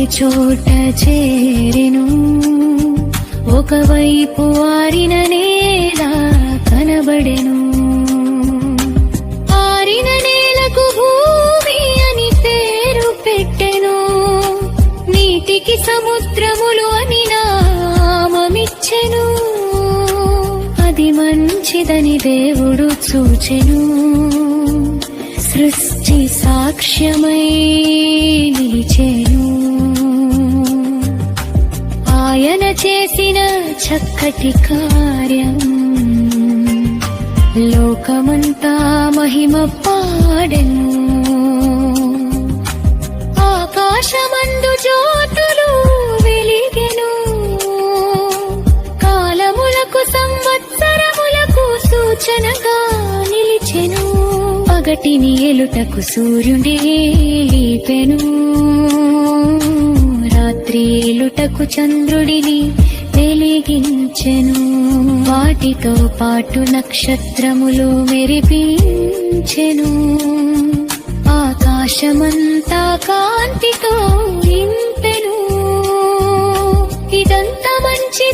చోట చేరెను. ఒకవైపు ఆరిన నేల కనబడెను. ఆరిన నేలకు భూమి అని పేరు పెట్టెను. నీటికి సముద్రములు అని నామమిచ్చెను. అది మంచిదని దేవుడు చూచెను. సృష్టి సాక్ష్యమై నిలిచెను. ఆయన చేసిన చక్కటి కార్యం లోకమంతా మహిమ పాడెను. ఆకాశమందు జ్యోతులు వెలిగెను. కాలములకు సంవత్సరములకు సూచనగా నిలిచెను. పగటిని ఎలుటకు సూర్యుడే లేపెను. రాత్రి ఏలుటకు చంద్రుడిని వెలిగించెను. వాటితో పాటు నక్షత్రములు మెరిపించెను. ఆకాశమంతా కాంతితో నింపెను. ఇదంతా మంచి